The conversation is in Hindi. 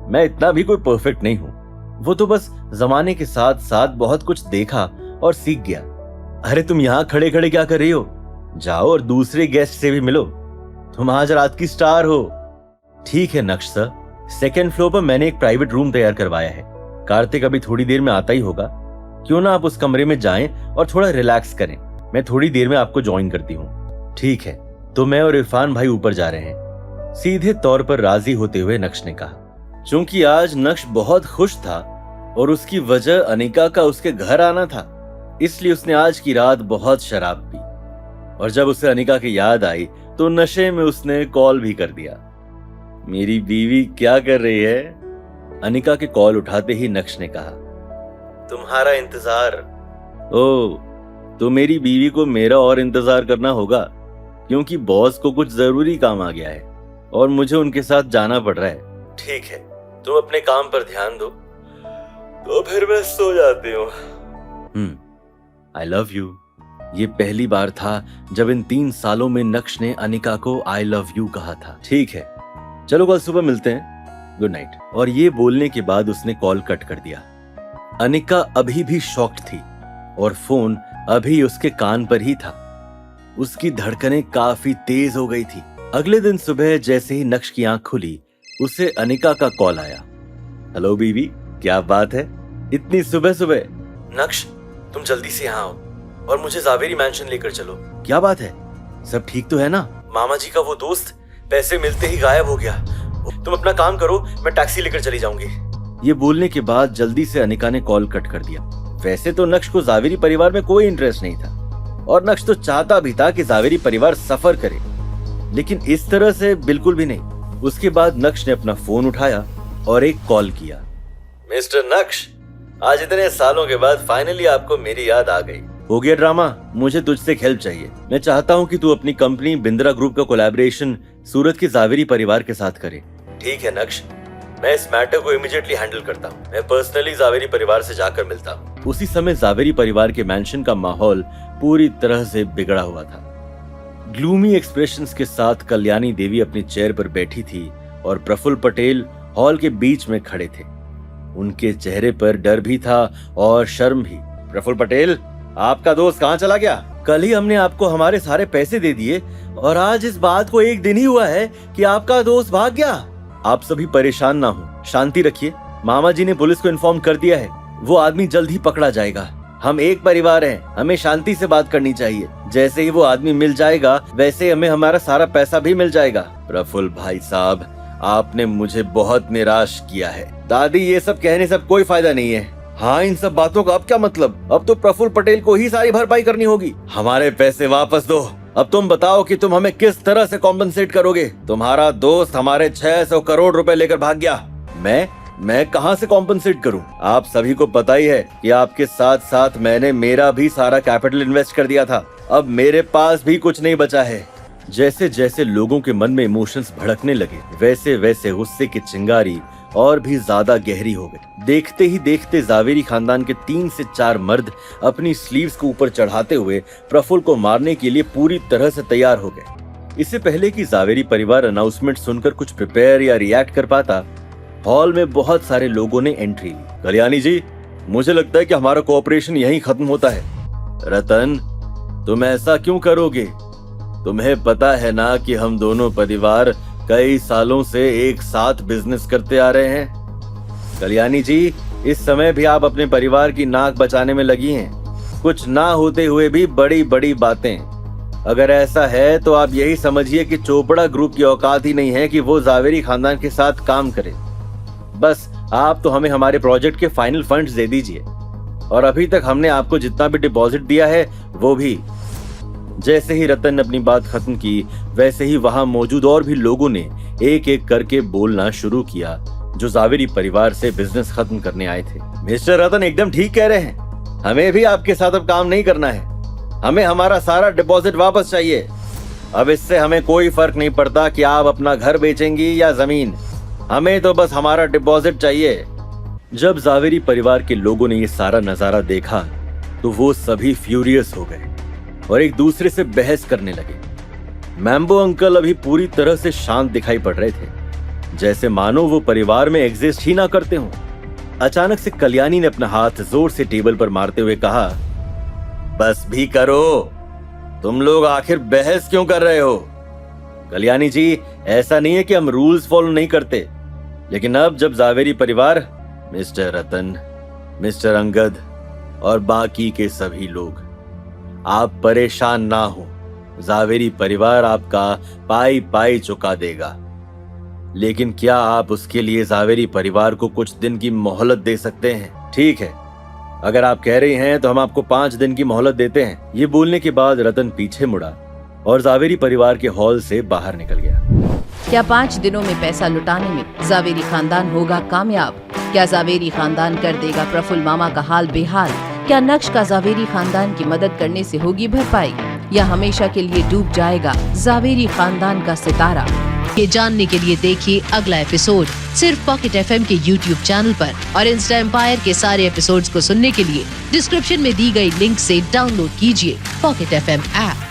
मैं इतना भी कोई परफेक्ट नहीं हूँ। वो तो बस जमाने के साथ साथ बहुत कुछ देखा और सीख गया। अरे तुम यहाँ खड़े खड़े क्या कर रही हो? जाओ और दूसरे गेस्ट से भी मिलो। तुम आज रात की स्टार हो। ठीक है नक्श सर, सेकेंड फ्लोर पर मैंने एक प्राइवेट रूम तैयार करवाया है। कार्तिक अभी थोड़ी देर में आता ही होगा। क्यों ना आप उस कमरे में जाएं और थोड़ा रिलैक्स करें। मैं थोड़ी देर में आपको ज्वाइन करती हूँ। ठीक है, तो मैं और इरफान भाई ऊपर जा रहे हैं, सीधे तौर पर राजी होते हुए नक्श ने कहा। चूंकि आज नक्श बहुत खुश था और उसकी वजह अनिका का उसके घर आना था, इसलिए उसने आज की रात बहुत शराब पी और जब उसे अनिका की याद आई तो नशे में उसने कॉल भी कर दिया। मेरी बीवी क्या कर रही है? अनिका के कॉल उठाते ही नक्श ने कहा, तुम्हारा इंतजार। ओ, तो मेरी बीवी को मेरा और इंतजार करना होगा, क्योंकि बॉस को कुछ जरूरी काम आ गया है और मुझे उनके साथ जाना पड़ रहा है। ठीक है, तुम अपने काम पर ध्यान दो, तो फिर मैं सो जाती हूँ। I love you. ये पहली बार था जब इन 3 सालों में नक्श ने अनिका को आई लव यू कहा था। ठीक है, चलो कल सुबह मिलते हैं, गुड नाइट। और ये बोलने के बाद उसने कॉल कट कर दिया। अनिका अभी भी शॉक्ड थी और फोन अभी उसके कान पर ही था। उसकी धड़कनें काफी तेज हो गई थी। अगले दिन सुबह जैसे ही नक्श की आंख खुली, उसे अनिका का कॉल आया। हेलो बीवी, क्या बात है इतनी सुबह सुबह? नक्श, तुम जल्दी से यहाँ आओ और मुझे जावेरी मैंशन लेकर चलो। क्या बात है, सब ठीक तो है ना? मामा जी का वो दोस्त पैसे मिलते ही गायब हो गया। तुम अपना काम करो, मैं टैक्सी लेकर चली जाऊंगी। ये बोलने के बाद जल्दी से अनिका ने कॉल कट कर दिया। वैसे तो नक्श को जावेरी परिवार में कोई इंटरेस्ट नहीं था और नक्श तो चाहता भी था कि जावेरी परिवार सफर करे, लेकिन इस तरह से बिल्कुल भी नहीं। उसके बाद नक्श ने अपना फोन उठाया और एक कॉल किया। मिस्टर नक्श, आज इतने सालों के बाद फाइनली आपको मेरी याद आ गई। हो गया ड्रामा, मुझे तुझसे हेल्प चाहिए। मैं चाहता हूँ कि तू अपनी कंपनी बिंद्रा ग्रुप का कोलैबोरेशन सूरत के जावेरी परिवार के साथ करे। ठीक है नक्श, मैं इस मैटर को इमीडिएटली हैंडल करता हूँ। मैं पर्सनली जावेरी परिवार से जाकर मिलता हूँ। उसी समय जावेरी परिवार के मैंशन का माहौल पूरी तरह से बिगड़ा हुआ था। ग्लूमी एक्सप्रेशंस के साथ कल्याणी देवी अपनी चेयर पर बैठी थी और प्रफुल्ल पटेल हॉल के बीच में खड़े थे। उनके चेहरे पर डर भी था और शर्म भी। प्रफुल्ल पटेल, आपका दोस्त कहाँ चला गया? कल ही हमने आपको हमारे सारे पैसे दे दिए और आज इस बात को 1 दिन ही हुआ है कि आपका दोस्त भाग गया। आप सभी परेशान ना हो, शांति रखिए। मामा जी ने पुलिस को इन्फॉर्म कर दिया है, वो आदमी जल्द ही पकड़ा जाएगा। हम एक परिवार हैं, हमें शांति से बात करनी चाहिए। जैसे ही वो आदमी मिल जाएगा वैसे ही हमें हमारा सारा पैसा भी मिल जाएगा। प्रफुल्ल भाई साहब, आपने मुझे बहुत निराश किया है। दादी, ये सब कहने से कोई फायदा नहीं है। हाँ, इन सब बातों का अब क्या मतलब? अब तो प्रफुल्ल पटेल को ही सारी भरपाई करनी होगी। हमारे पैसे वापस दो। अब तुम बताओ कि तुम हमें किस तरह से कॉम्पनसेट करोगे? तुम्हारा दोस्त हमारे 600 करोड़ रुपए लेकर भाग गया। मैं कहां से कॉम्पनसेट करूं? आप सभी को पता ही है कि आपके साथ साथ मैंने मेरा भी सारा कैपिटल इन्वेस्ट कर दिया था। अब मेरे पास भी कुछ नहीं बचा है। जैसे जैसे लोगों के मन में इमोशंस भड़कने लगे, वैसे वैसे गुस्से की चिंगारी और भी ज्यादा गहरी हो गई। देखते ही देखते जावेरी खानदान के 3 से 4 मर्द अपनी स्लीव्स को ऊपर चढ़ाते हुए प्रफुल्ल को मारने के लिए पूरी तरह से तैयार हो गए। इससे पहले कि जावेरी परिवार अनाउंसमेंट सुनकर कुछ प्रिपेयर या रिएक्ट कर पाता, हॉल में बहुत सारे लोगों ने एंट्री ली। कल्याणी जी, मुझे लगता है कि हमारा कोऑपरेशन यहीं खत्म होता है। रतन, तुम ऐसा क्यों करोगे? तुम्हें पता है ना कि हम दोनों परिवार कई सालों से एक साथ बिजनेस करते आ रहे हैं। कल्याणी जी, इस समय भी आप अपने परिवार की नाक बचाने में लगी हैं। कुछ ना होते हुए भी बड़ी बड़ी बातें। अगर ऐसा है तो आप यही समझिए कि चोपड़ा ग्रुप की औकात ही नहीं है कि वो जावेरी खानदान के साथ काम करे। बस आप तो हमें हमारे प्रोजेक्ट के फाइनल फंड्स दे दीजिए, और अभी तक हमने आपको जितना भी डिपॉजिट दिया है वो भी। जैसे ही रतन ने अपनी बात खत्म की, वैसे ही वहां मौजूद और भी लोगों ने एक एक करके बोलना शुरू किया जो जावेरी परिवार से बिजनेस खत्म करने आए थे। मिस्टर रतन एकदम ठीक कह रहे हैं, हमें भी आपके साथ अब काम नहीं करना है। हमें हमारा सारा डिपॉजिट वापस चाहिए। अब इससे हमें कोई फर्क नहीं पड़ता कि आप अपना घर बेचेंगी या जमीन, हमें तो बस हमारा डिपॉजिट चाहिए। जब जावेरी परिवार के लोगों ने ये सारा नजारा देखा तो वो सभी फ्यूरियस हो गए और एक दूसरे से बहस करने लगे। मैम्बो अंकल अभी पूरी तरह से शांत दिखाई पड़ रहे थे। जैसे मानो वो परिवार में एग्जिस्ट ही ना करते हों। अचानक से कल्याणी ने अपना हाथ जोर से टेबल पर मारते हुए कहा, बस भी करो, तुम लोग आखिर बहस क्यों कर रहे हो? कल्याणी जी, ऐसा नहीं है कि हम रूल्स फॉलो नहीं करते, लेकिन अब जब जावेरी परिवार, मिस्टर रतन, मिस्टर अंगद और बाकी के सभी लोग, आप परेशान ना हो, जावेरी परिवार आपका पाई पाई चुका देगा। लेकिन क्या आप उसके लिए जावेरी परिवार को कुछ दिन की मोहलत दे सकते हैं? ठीक है, अगर आप कह रही हैं तो हम आपको 5 दिन की मोहलत देते हैं। ये बोलने के बाद रतन पीछे मुड़ा और जावेरी परिवार के हॉल से बाहर निकल गया। क्या 5 दिनों में पैसा लुटाने में जावेरी खानदान होगा कामयाब? क्या जावेरी खानदान कर देगा प्रफुल्ल मामा का हाल बेहाल? क्या नक्श का जावेरी खानदान की मदद करने से होगी भरपाई, या हमेशा के लिए डूब जाएगा जावेरी खानदान का सितारा? ये जानने के लिए देखिए अगला एपिसोड सिर्फ पॉकेट एफएम के YouTube चैनल पर, और इंस्टा एम्पायर के सारे एपिसोड्स को सुनने के लिए डिस्क्रिप्शन में दी गई लिंक से डाउनलोड कीजिए पॉकेट एफएम ऐप।